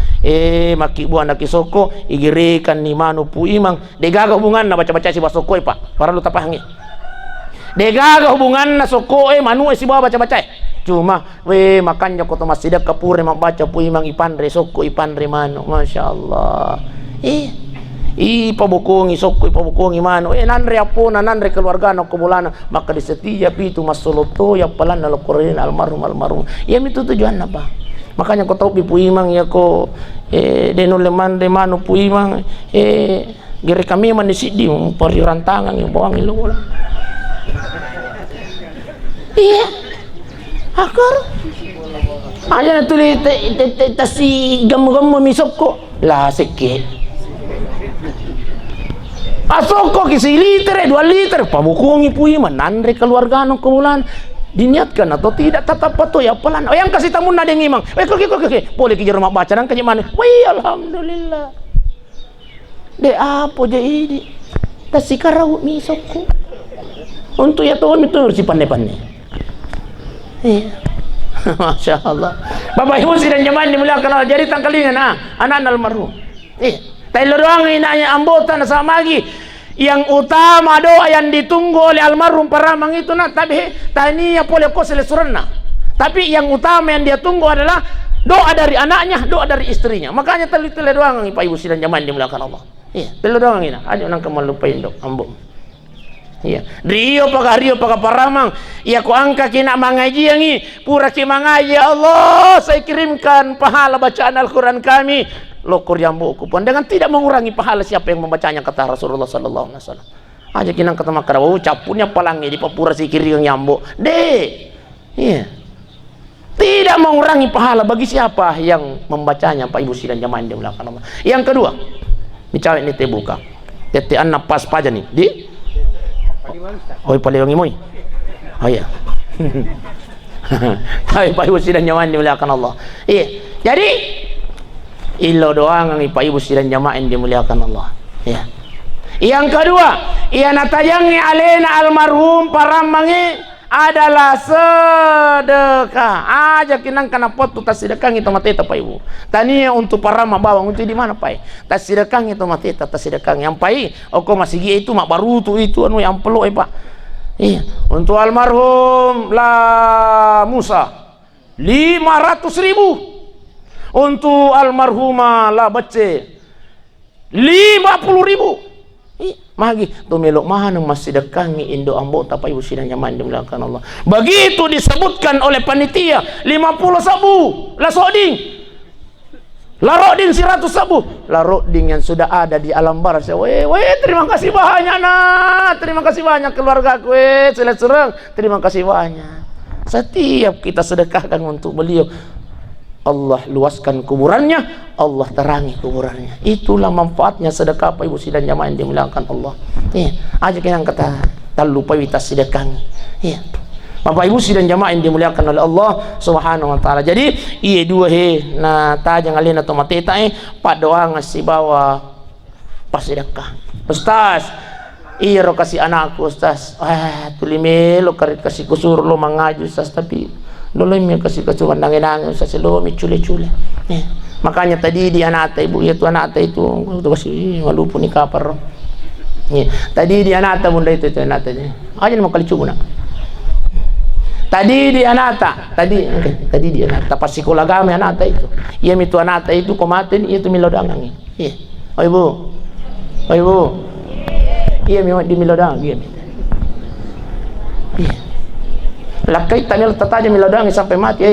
maki buan na kisoko igirikan ni manu pu imang degaga hubungan na baca-baca si basoko pak. Para lu tapahangi. Degaga hubungan na soko manu si bawa baca-baca. Cuma makanya ko to masjid kapure mabaca pu imang ipandre soko ipandre manu. Masyaallah. Ipabukungi soko ipabukungi mano nanre apona nanre keluarga no kumulana maka di setiap itu masoloto ya pelan dalam Quran almarhum ya itu tujuan apa makanya kau tahu pu imang ya ko deno leman de mano pu imang gere kami man di sidi pari rantangan yang bawang ilu ulang iya akar aja na tuli tasi gamu-gamu misok ko lah sikit asoko kisi liter 2 liter pabukungi puima nanre keluarga no kemulan diniatkan atau tidak tetap pato ya pelan yang kasih tamu nadeng imang oke boleh ki rumah baca nang kanya mana alhamdulillah de apa je ini kasih karau misoko untuk ya tuan itu si pandai-pandai Masya Allah Bapak Ibu sidang jemaah dimuliakan Allah jadi tangkalingan anak almarhum Taylor doang inanya ambotan sama lagi yang utama doa yang ditunggu oleh almarhum Paramang itu tapi tania boleh kau selesurna tapi yang utama yang dia tunggu adalah doa dari anaknya doa dari istrinya makanya tele doang Pak Ibu sidang jamaah dimuliakan Allah tele doang ini aja nang kemalupain dok ambo Rio pakai Paramang ya ku angka kina mengaji yangi pura ki mengaji Allah saya kirimkan pahala bacaan Al-Quran kami lokur jambu kupon dengan tidak mengurangi pahala siapa yang membacanya kata Rasulullah sallallahu alaihi wasallam aja kinang kata makara capunya palangi di papura sikir yang nyambo tidak mengurangi pahala bagi siapa yang membacanya Pak Ibu sidang jamaah di belakang Allah yang kedua ini cawek ini buka tetean napas paja nih di paliwangi moy iya Pak Ibu sidang jamaah di belakang Allah jadi ilo doang ang Pak Ibu sidang jamaah yang dimuliakan Allah yang kedua natajangi alena almarhum Paramangi adalah sedekah aja kinang kana pot tas sedekah itu mateta Pak Ibu tania untuk Parama bawang untuk di mana Pak tas sedekah itu mateta tas sedekah yang Pak oko masih itu mak baru tu itu anu yang perlu Pak untuk almarhum La Musa 500.000 untuk almarhumah La Bace 50.000 magi tu melok mana masih dekangi indo ambo Pak Ibu sidang jamaah dimuliakan Allah begitu disebutkan oleh panitia 50 sabu la soding la roding 100 sabu la roding yang sudah ada di alam barat terima kasih banyak terima kasih banyak keluarga gue serang terima kasih banyak setiap kita sedekahkan untuk beliau Allah luaskan kuburannya, Allah terangi kuburannya. Itulah manfaatnya sedekah Pak Ibu sidang jamaah yang dimuliakan Allah. Aja yang kata tak lupa kita sedekah. Bapak Ibu sidang jamaah yang dimuliakan oleh Allah Subhanahu wa taala. Jadi dua na ta jangan alina to mateta pak doa ngasih bawa pas sedekah. Ustaz, ro kasih anakku Ustaz. Tulimelo kasih kusur lo mangaju Ustaz tapi dulu mi kasih kecuman nangin Ustaz lo mi cule-cule. Makanya tadi di anak ibu itu anak itu kasih malupu ni kapar. Tadi di anak bunda itu anak tadi. Aja mau kali cubu nak. Tadi di anak tadi di anak pas sekolah kami anak itu. Ia itu anak itu komaten itu milodangan. Oh ibu. Iya mi di milodang iya. Lakai tanil tataja milodang sampai mati.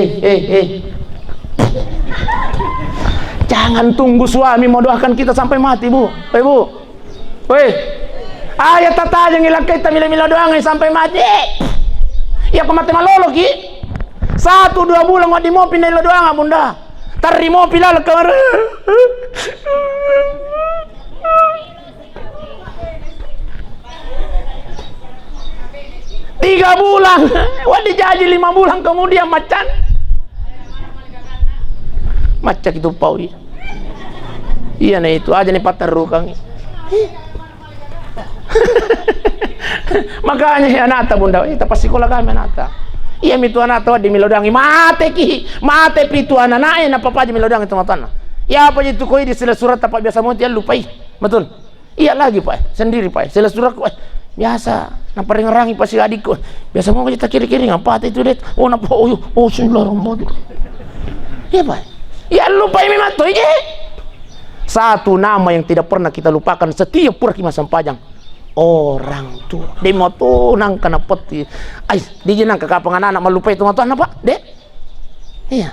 Jangan tunggu suami mau doakan kita sampai mati, Bu. Ibu. Ayat tataja ngilakai tamil milodang sampai mati. Ya kemati malolo ki. 1-2 bulan mau di mopi nilo doang bunda. Tari mopi lala kamar. 3 bulan, wadi jadi 5 bulan kemudian macan itu pau iya nah itu aja nih patar rukang makanya ya nata bunda kita pasti sekolah kami nata Iya mi tuan atau di milodangi mate pitu anak nae na papa di milodangi teman-teman. Ya apa itu koi di sila surat apa biasa mau dia lupai. Betul. Iya lagi Pak, sendiri Pak. Sila surat kok biasa na paling rangi pasti adikku. Biasa mau kita kiri-kiri ngapa itu det. Oh napa oh sulah rombod. Iya Pak. Ya lupai memang tuh iya. Satu nama yang tidak pernah kita lupakan setiap pura Ki Mas Sampajang. Orang tua dia mau tunang kena peti ay di jenang ke kapangan anak melupai itu tuan apa dek iya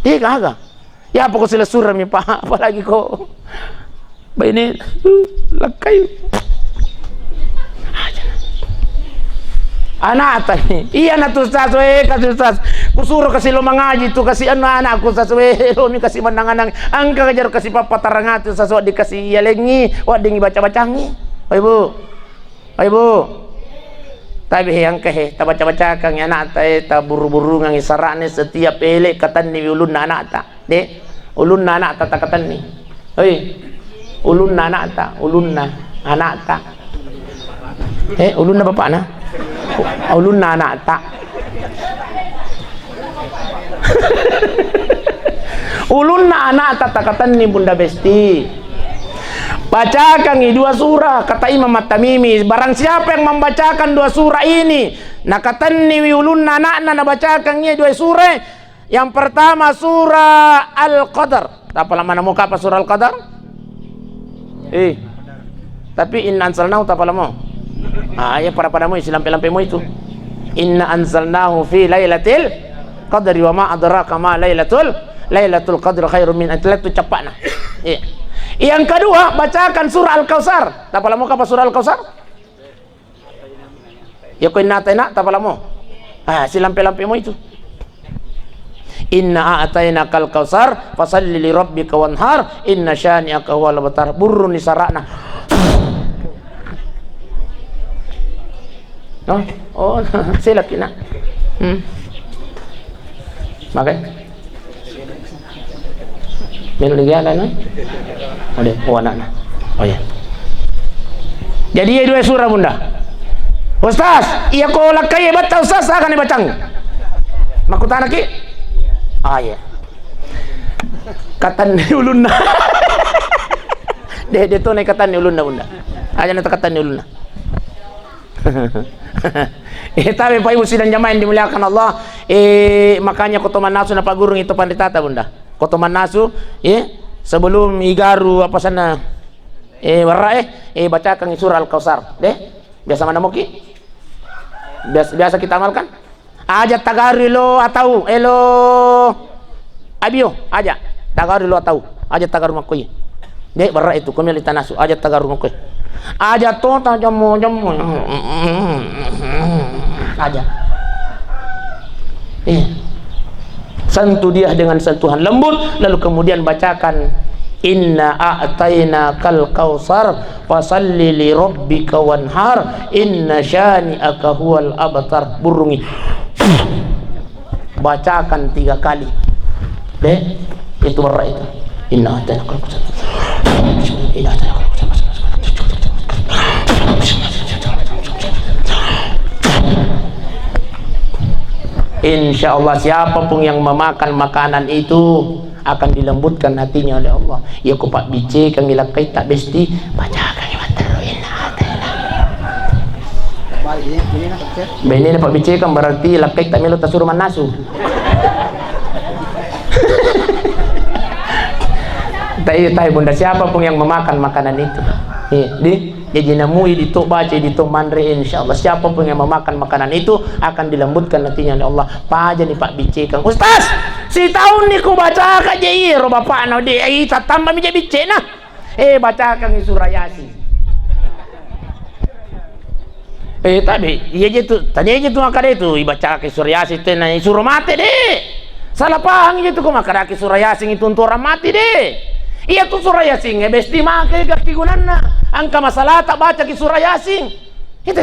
dia kagak ya pokok sila suram ya Pak apalagi kok ini lekai anak tadi iya na tuh Ustaz kasih Ustaz kusuruh kasih lo mengaji tuh kasih anak aku Ustaz lo mi kasih menang-anang angka kejar kasih papa tarangat Ustaz dikasih ya lengi dingi baca-bacangi. Oh ibu, tapi yang keh, tak baca kang anak ta buru-buru ngang isarane setiap elek katan ni ulun anak ta, dek, ulun anak ta katan ni, ulun anak ta, ulun anak ta, ulun bapak na, ulun anak ta, ulun anak ta katan ni Bunda Besti. Bacakan ini dua surah kata Imam At-Tamimi. Barang siapa yang membacakan dua surah ini, nah kata ni ulun anak na bacakan ini dua surah. Yang pertama surah Al-Qadar. Apa lama nama apa surah Al-Qadar? Tapi inna anzalnahu apa lama? Ya padamu isi lampe-lampemu itu. Inna anzalnahu fi lailatul qadri wa ma adraka ma lailatul qadri khairum min itu cepatna. Yang kedua, bacakan surah Al-Kautsar. Tak lama apa surah Al-Kautsar? Ya kau nak tak lama. Si lampe-lampemu itu. Inna a'tainakal kautsar fasalli li rabbika wanhar inna syani'aka huwal abtar. Burun ni sarakna. Oh, sila kina. Makai. Minum lagi ada nih? Anak. Oh ya. Jadi ya dua surah Bunda. Ustaz, iya ko lakai baca Ustaz akan dibacang. Makutan lagi? Ya. Katan ulunna. Dia tu naik katan ulunna Bunda. Aja nak katan ulunna. Tapi Pak Ibu sidang jamaah yang dimuliakan Allah, makanya kotoman nasu na pagurung itu panditata Bunda. Kotoman nasu, sebelum igaru apa sana, bacakan surah Al-Kautsar, biasa mana moki, biasa kita amalkan, aja tagari lo atau abio, aja tagari lo atau, aja tagaru makoi, barra itu kami lihat nasu, aja tagaru makoi, aja tota jamu, aja, sentuh dia dengan sentuhan lembut, lalu kemudian bacakan inna a'tainakal kautsar fasalli li rabbika wanhar inna syani'aka huwal abtar. Burungi bacakan 3 kali itu merah itu inna a'tainakal kautsar inna a'tainakal kautsar. Insya Allah siapapun yang memakan makanan itu akan dilembutkan hatinya oleh Allah. Ya ku pak bice kang ilakai tak besti bacakan wateruin hatena. Ini pak bice kan berarti lakai tak melu tasur manasu. Tai Bunda siapapun yang memakan makanan itu. Jadi namui itu baca itu mandre insyaallah siapapun yang memakan makanan itu akan dilembutkan hatinya oleh Allah. Paja nih Pak bice kang Ustaz si tahun ni ku baca ka jairo bapak na di tambah mi bice nah baca kang surah Yasin tadi iya gitu tanya gitu makanya itu baca ke surah Yasin itu na suruh mati deh salah paham gitu ku makanya surah Yasin itu untuk orang mati deh. Iya tuh surah Yasin besti makai kaki gunana angka masalah tak baca ki surah Yasin itu.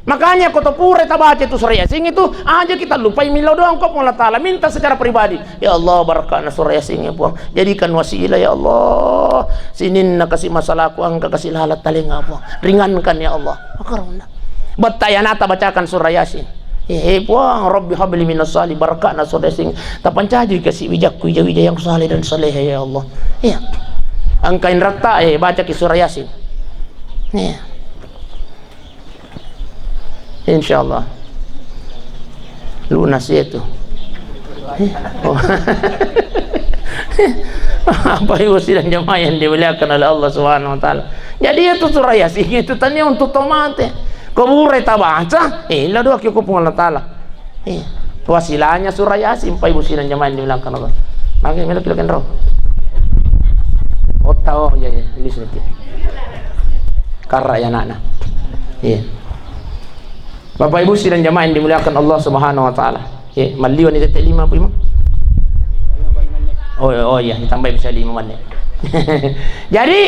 Makanya kota pura tak baca itu surah Yasin itu aja kita lupa milau doang kok Allah Ta'ala minta secara pribadi ya Allah barakana surah Yasin ya Puang jadikan wasilah ya Allah sinin na kasih masalahku angka kasih lalat talinga Puang ringankan ya Allah makarona batayanata bacakan surah Yasin puang Rabbi habli minas salih barakatna sodesing tapancaji kasih wijakku wija-wija yang saleh dan saleh ya Allah. Ya. Angkain rata baca ki surah Yasin. Ya. Insyaallah. Lunas itu. Oh. Apa ibu sidang jamaah yang dimuliakan oleh Allah Subhanahu wa taala. Jadi itu surah Yasin itu tanya untuk tomate. Kubur eta baca, illa doa ki ku Allah taala. Wasilanya surah Yasin pa ibu sidang jamaah yang dimuliakan Allah. Makin melo kilokan roh. Oh ya ini sedikit. Karra ya nak. Iya. Bapak Ibu sidang jamaah yang dimuliakan Allah Subhanahu wa taala. Ya, maliwan itu 5 apa imam? Oh iya, ditambah bisa 5 menit. Jadi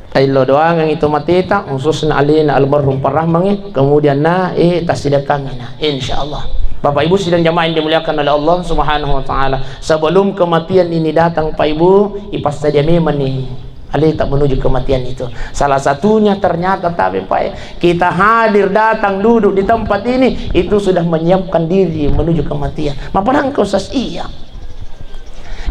tailo doang yang itu matita khususna alina almarhum parahmangi kemudian tasidakangina insyaallah. Bapak Ibu sidang jamaah yang dimuliakan oleh Allah Subhanahu wa taala, sebelum kematian ini datang Pak Ibu, pasti dia memang nih Ali tak menuju kematian itu. Salah satunya ternyata tapi Pak, kita hadir datang duduk di tempat ini itu sudah menyiapkan diri menuju kematian. Mapanang kau sas iya.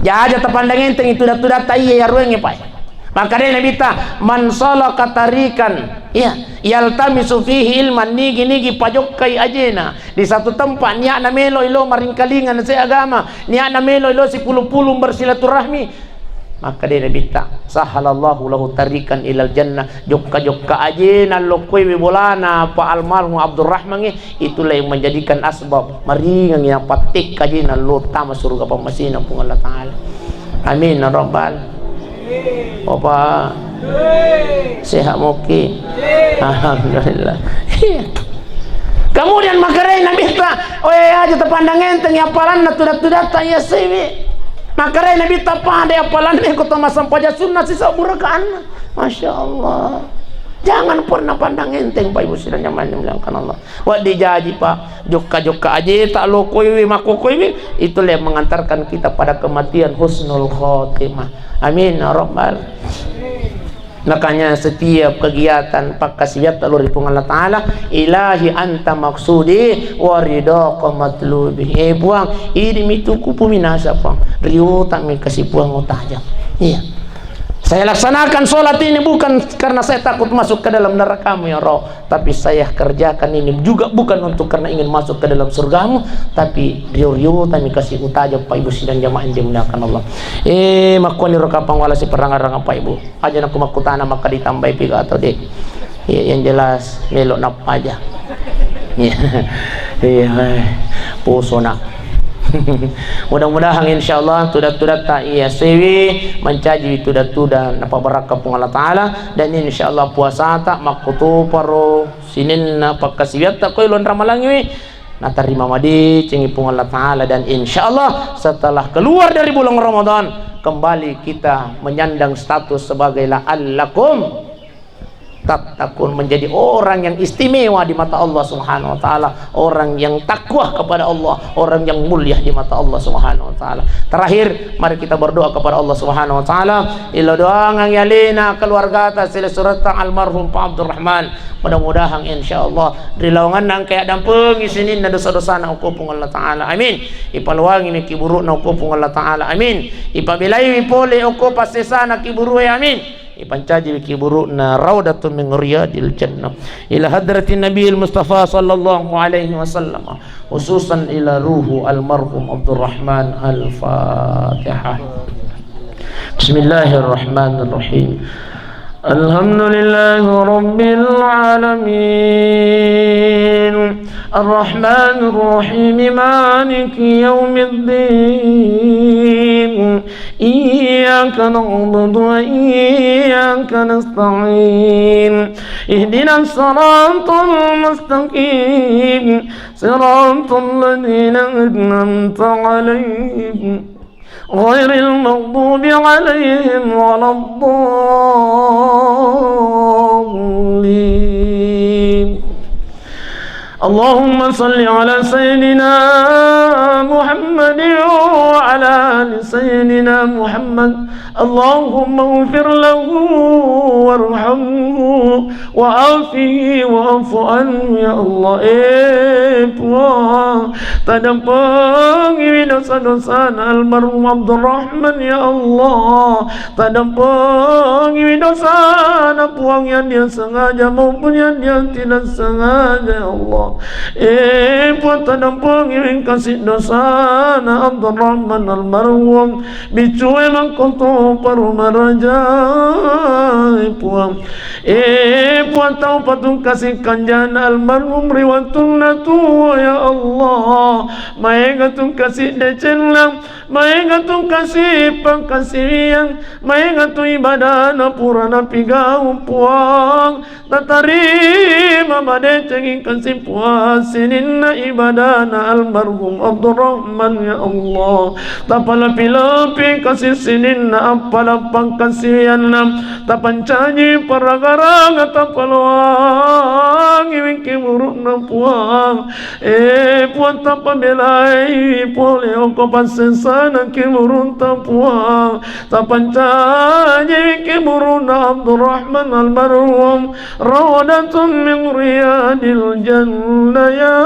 Jaja tapandang enteng itu datu-data iya ya ruangnya Pak. Maka dia Nabi ta man salaka tarikan ya yaltamisu fihi ilman nigi pajokai ajena di satu tempat niat na melo ilo maringkalingan sa agama, niat na melo ilo si puluh-puluh bersilaturahmi. Maka dia Nabi ta sahalallahu lahu tarikan ilal jannah jokka ajena lokoi bolana pa almarhum Abdurrahman itulah yang menjadikan asbab maringan yang patik ajena lo tama surga pamasina pun Allah taala. Amin ya rabbal Opa sehat moki alhamdulillah. Kemudian makarai Nabi ta aja terpandang enteng ya palan data ya sewi makarai Nabi ta pandai apalan ko to masam paja sunnah sisa burakan. Masya Allah, jangan pernah pandang enteng Pak Ibu sidang jamaah dimuliakan Allah. Wa dijaji Pak jokka aja tak lokoi makokoi itulah yang mengantarkan kita pada kematian husnul khotimah. Amin ya rabbal. Makanya setiap kegiatan pakasiat alur ipung Allah taala ilahi anta maksudi wa ridha matlubi. Buang ini mituku puminasa pang riu tak mi kasih buang otaja. Iya. Saya laksanakan sholat ini bukan karena saya takut masuk ke dalam nerakamu ya roh, tapi saya kerjakan ini juga bukan untuk karena ingin masuk ke dalam surgamu, tapi riu-riu kami kasih utaja Pak Ibu sidang jamaah yang dimuliakan Allah. Makuani rokapang wala si perang-arang Pak Ibu. Aja nak makutana maka ditambah piga atau dek. Yang jelas melok nap aja. Puso nak. Mudah-mudahan insyaallah tudat-tudat tak iya sewi mencaji tudat-tudat napa barakah pun Allah taala dan insyaallah puasa tak makutu paro sinin napa kasiyat tak koilon ramalangi na tarima madi cengi pun Allah taala dan insyaallah setelah keluar dari bulan Ramadan kembali kita menyandang status sebagai la'allakum tatkun menjadi orang yang istimewa di mata Allah Subhanahu wa taala, orang yang takwa kepada Allah, orang yang mulia di mata Allah Subhanahu wa taala. Terakhir, mari kita berdoa kepada Allah Subhanahu wa taala, ila doa ngang yalina keluarga ta sila surat almarhum Pak Abdurrahman. Mudah-mudahan insyaallah rilawangan nang kaya dampeng isinin na dosa-dosa na ukupung Allah taala. Amin. Ipaluwangi ni kiburu na ukupung Allah taala. Amin. Ipabilay pole ukup pasesa na kiburu amin. Ipancaji kiburuna raudatun min riyadil jannah ila hadratin nabiyil mustafa sallallahu alaihi wasallam khususan ila ruhu almarhum Abdurrahman. Al-Fatihah. Bismillahirrahmanirrahim. Alhamdulillahi rabbil alamin arrahmanir rahim maliki yaumiddin iyyaka na'budu wa iyyaka nasta'in ihdinas siratal mustaqim siratal ladzina an'amta 'alaihim غير المغضوب عليهم ولا الضالين اللهم صل على سيدنا محمد وعلى آل سيدنا محمد اللهم اغفر له وارحمه وعافه واعف عنه يا الله puang tadang pengiwi dosa-dosa almarhum Abdurrahman ya Allah, tadang pengiwi dosa puang yang dia sengaja maupun yang dia tidak sengaja ya Allah. Puang tadang pengiwi kasih dosa Abdurrahman almarhum bicuwe mangkoto paru maraja puang. Puang tahu patung kasih kanjan almarhum riwatun natu ya Allah, maegatung kasih decenlang, maegatung kasih pangkasihan, maegatung ibadah na purana pigau puang tatari mama decengin kasih puasinin na ibadah na almarhum Abdurrahman ya Allah, tapalapi-lapi kasih sinin na apala pangkasihan na tapancanyi paragarang tapaluang iwiki muruk na puang. Puang tapabelai pole ongko pasensana kimurun tapuang tapancanyi wiki muruk na Abdurrahman almarhum rawadatun min riyadil jannah ya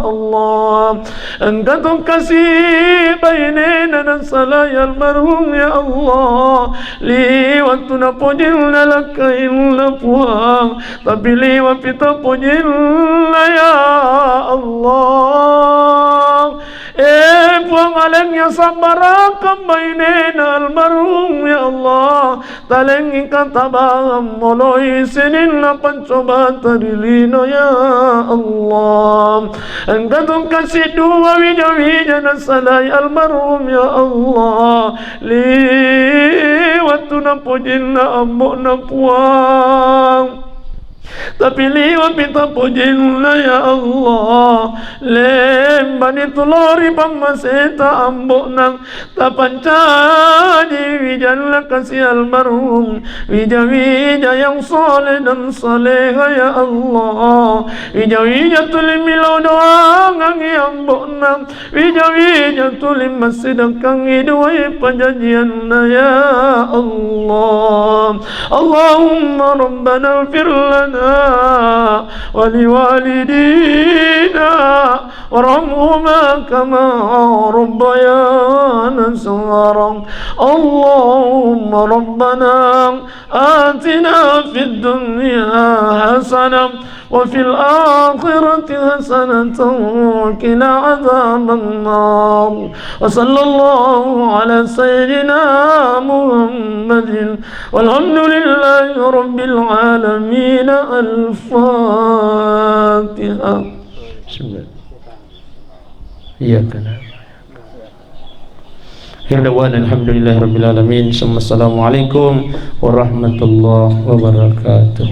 Allah. Engkau kasih bainena dan salaya almarhum ya Allah, liwat na pojilna laka illa puang, tapi liwat pita pojilna ya Allah. Puang alengnya sabarakam bainena almarhum ya Allah, talengi katabang moloi sinin na pancoba tarilino ya Allah. Engkau kasih dua wija-wija na salay almarhum ya Allah, liwat na pojilna ambo na puang, tapi liwat pita pojilna ya Allah. Lembani tulori pamaseta ambok nang tapancaji wijanlah kasih almarhum, wija-wija yang soleh dan soleha ya Allah, wija-wija tulim milau doa ngangi ambok nang, wija-wija tulim masidakang iduai pajajian ya Allah. Allahumma rabbana fir lana waliwalidina warhamhuma kama rabbayana saghara. Allahumma rabbana atina fid dunya hasanah wa fil akhirati hasanatan wa qina adzaban nar. Wa sallallahu ala sayyidina Muhammadin walhamdulillahi rabbil alamin. Al-Fatihah. Bismillah. Iyyaka na'budu alhamdulillahi rabbil alamin. Assalamualaikum warahmatullahi wabarakatuh.